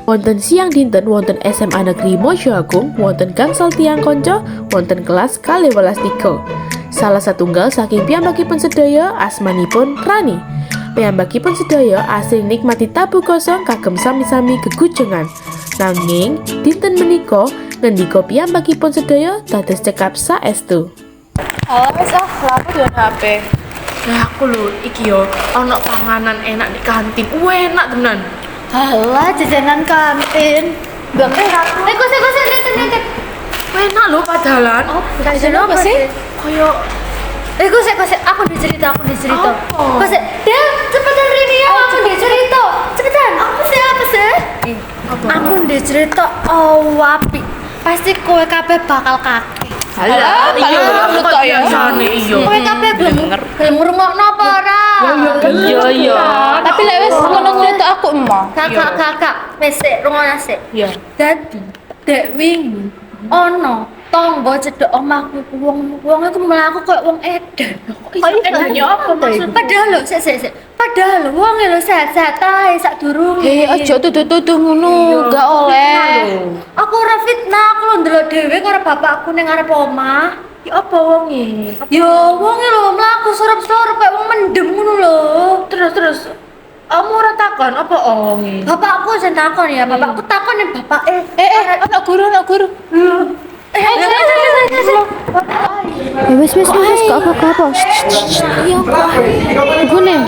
Wonten siang dinten wonten SMA Negeri Mojo Agung, wonten gangsal tiang konco, wonten kelas kalih welas 3. Salah satunggal saking piyambakipun sedaya asmanipun Rani. Piyambakipun sedaya asring nikmati tabu kosong kagem sami-sami gegujengan. Nanging dinten menika ngendika piyambakipun sedaya dados cekap saestu. Wes lapo yo HP. Lah aku lho iki yo ana panganan enak di kantin. Enak tenan. Halah jajanan kantin. Bangke aku. Kok nitip. Enak lho padahalan. Oh, jajanan apa sih? Koyo Kok aku dicerita. Apa? Kok sih? Del, cepetan Rini ya, aku dicerita. Cepetan. Apa sih? apa? Aku dicerita wapi. Pasti kowe kabeh bakal kakek. Halah, iya aku tak biasane iya. Kowe kabeh gelem ngrungokno apa ora? Iya. Tapi lek wis ngono cerita aku emah. Kakak, wis sik rungokno sik. Iya. Dadi dek wingi ono tonggo cedhek omahku wong iku mlaku koyo wong edan. Edannya apa to iku? Padahal lho sik. Padahal lho wong lho sehat-sehat ae sadurunge. Aja tuduh-tuduh ngono, enggak oleh. Aku ora fitnah, aku lho ndelok dhewe karo bapakku ning arep omah. Ya apa wonge? Yo wonge lho mlaku sorop-sorop koyo wong mendem ngono lho. Terus kamu ora takon apa wonge? Bapakku jen takon ya, bapakku takon ning bapake. Anak guru. Wes kok apa. Iya kok. Ibu nih.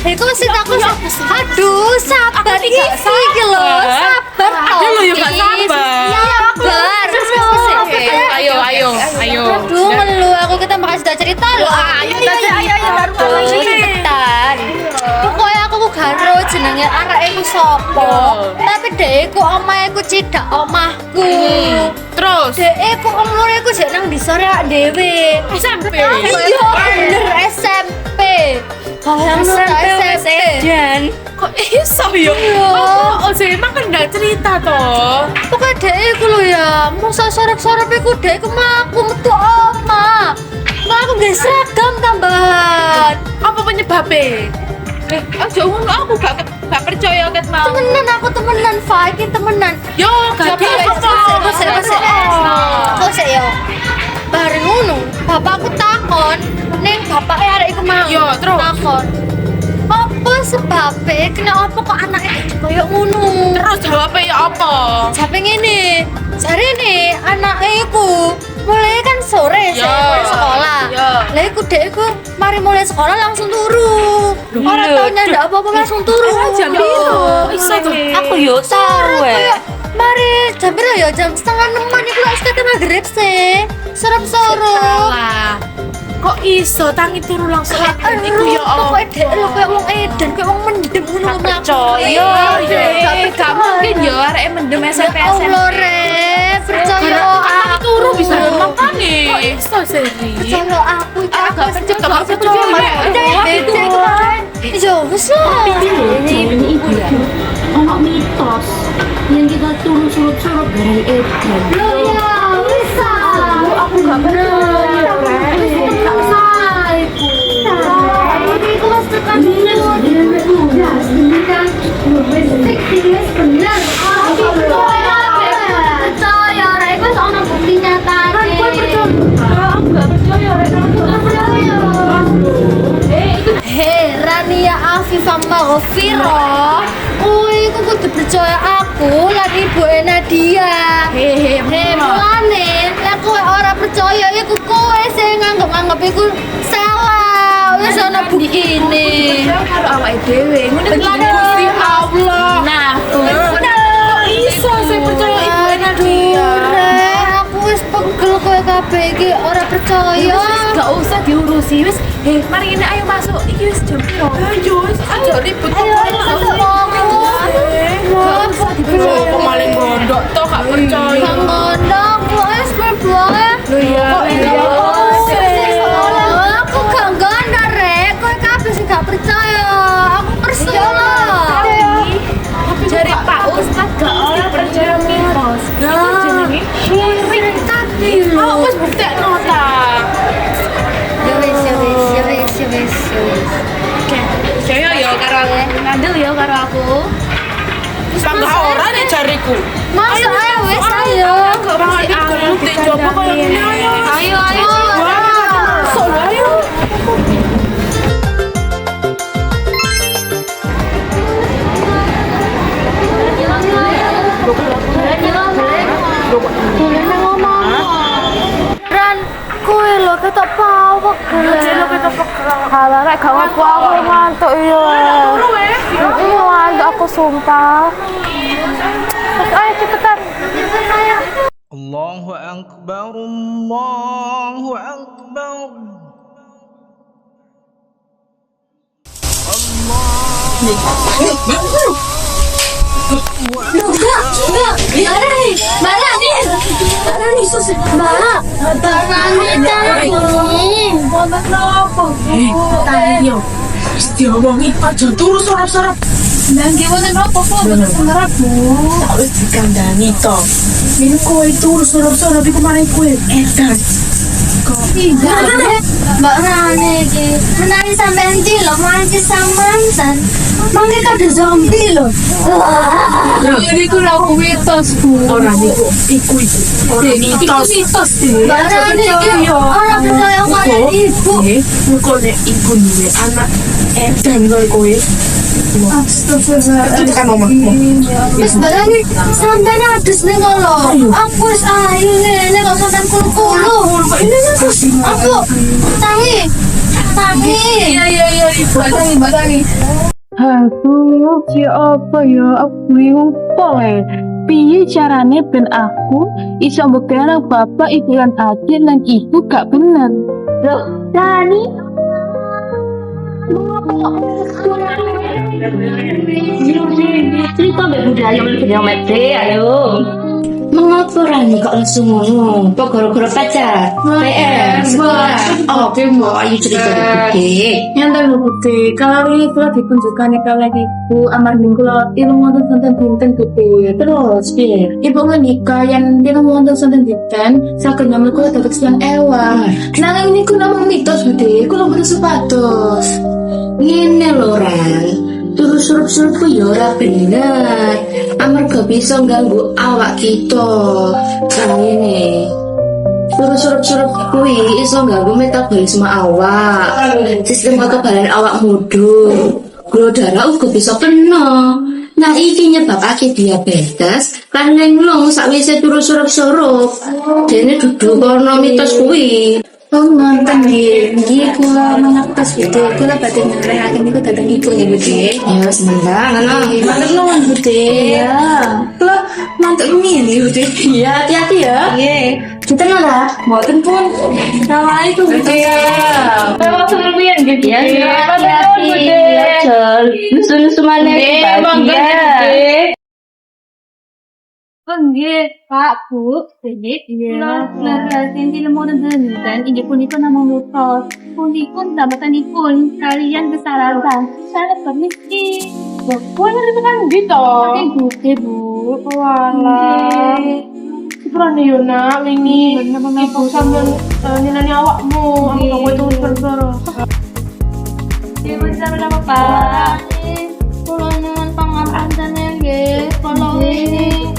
Iku mesti aku aduh sabar iki lho sabar Ada lho ya gak sabar. Sabar. Ayo. Aduh ngelu aku kita bakal cerita lho. Ayo baru Cepetan. Pokoknya aku ku garo jenenge areke ku sapa. Tapi dhek ku omahe ku cidak omahku. Terus Dhek ku umure ku jek nang disore awak dhewe. SMP. Iya bener SMP. Bayang SMP. Dan Kok iso ya? Oh, sih emang kan gak cerita toh. Pokoknya dhek iku lho ya, musa sorep-sorep iku dhek iku mlaku metu omah. Mlaku nggae seragam tambahan. Apa penyebabnya? Aja ngono aku gak percaya ket mau. Temenan, Fa, iki temenan. Yo, gak Kok sik yo. Bareng ngono, bapakku takon, ning bapake arek iku mau. Yo, terus? Takon. Apa sebabnya kenapa kok anaknya koyo ngono? Terus jawabnya ya apa? Sampai ngene, jare nih anaknya iku mulai kan sore sih, Ya. mulai sekolah. Ya. Lah iku dek iku mari mulai sekolah langsung turu. Ora tau nyandak apa-apa langsung turu. Jam piro? Iso tuh. aku yo tahu Kayak, mari jam piro ya? Jam setengah 6-an iku wis kate magrib sih. Sorop-sorop. Salah. Kok iso tangi turu langsung edan iku ya Allah. Pokoknya dek lho kayak wong edan, kayak wong mendem ngono mlaku. percaya. Gak mungkin ya arek mendem SMP Ya Allah, Re, percaya Tangi turu bisa aku. makane. Kok iso sih? Percaya aku, Ah, gak percaya, gak percaya. Ya wis lah. Ini ibu ya, ono mitos yang kita turun surup-surup bareng edan. Loh ya, wis lah. Aku gak percaya, Tak salah iku. Ini iku wis tekan dulu. Kan wis wis bener. Aku percaya. Percaya, Re, iku wis ono bukti nyatane. Aku gak percaya, Hei, Rania Afifah Maghfirah. Iku kudu percaya aku lan ibu Nadia. Hei, mulane lek kowe ora percaya iku kowe sing nganggep iku salah. Wis ana buktine. Karo awake dhewe. Ngene iki Gusti Allah. Nah, Kok iso sih percaya ibu Nadia? Aku wis pegel kowe kabeh iki ora percaya. Gak usah diurusi wis. Mari ini ayo masuk. Iki wis jam piro? Ayo wis aja ribut kok. Wah, Kok maling gondok toh gak percaya. Bang Gondok, wis kowe bandel ya karo aku. Sangga ora nih jariku. Masuk ayo wes ayo. Coba kayak gini ayo. Ayo. Solo ayo. Ran, kowe lo ketok pawak lo ketok kalah rek gak aku mantuk iya. Iya mantuk aku sumpah. Terus ayo cepetan. Allahu Akbar, Allahu Akbar. Diomongi aja turu sorap-sorap. Nangge wonten opo kok boten sengerap, Bu? Wis dikandani to. Ini kowe turu sorap-sorap iku maring kowe edan. Mbak Rani iki menawi sampean iki lho mangke samantan. Mangke kada zombie lho. Ini ku lho mitos, Bu. Ora niku iku. Ora mitos. Mbak Rani iki ora percaya karo ibu. Engko nek iku duwe anak edan kowe. Astagfirullah. Tekan omahmu. Wis Mbak Rani sampean adus ning kono. Aku wis ayu ngene kok sampean kulu-kulu. Aku tangi. Iya, batangi. Aduh, ya apa ya? Aku bingung poe. Piye carane ben aku iso mbuktikan bapak ibu lan adik lan ibu gak bener? Loh, Rani? Cerita mbak budaya ayo. Mengapa Rani kok langsung ngono? Kok gara-gara pacar? PR, sekolah. Oke, mau ayo cerita dikit. Yang tahu bukti, kalau ini kula dikunjukkan kalau ibu amarning kula ilmu wonten sonten dinten gede. Terus, piye? Ibu menikah yang ilmu wonten sonten dinten, saged nyamel kula dados yang ewa. Nanging ini kula namung mitos gede, kula boten supados. Ngene lho, Ran. Terus surup-surupku ya ora bener. Amarga bisa ganggu awak kita. Nah ngene. Terus surup-surup kuwi iso ganggu metabolisme awak. Sistem kekebalan awak mudhun. Gula darah uga bisa kena. Nah iki nyebabake diabetes lan lenglong sakwise turu surup-surup. Dene dudu kono mitos kuwi. Oh nonton nggih kula mengatos Bude, kula badhe nyelenggaraken niku dhateng ibu ya Bude. Ya seneng ana. Matur nuwun Bude. Ya. Kula mantuk ngene Bude. Iya, hati-hati ya. Nggih. Kita ora. Mboten pun. Assalamualaikum Bude. Lewat serupian gitu ya. Hati-hati. Jol. Nusu-nusu maneh. Bahagia. Nggih, Pak, Bu, nggih. Kula lajeng ilmu dan inggih punika namung mitos. Punipun dambatanipun kalian kesalahan. Saya permisi. Boleh ditekan gitu. Bude, Bu. Walah. Sebenarnya yo nak, wingi ibu sambil nyenani awakmu, kamu itu bersoro. Ibu sampeyan apa, Pak? Kula nyuwun pangapunten nggih. Kula ini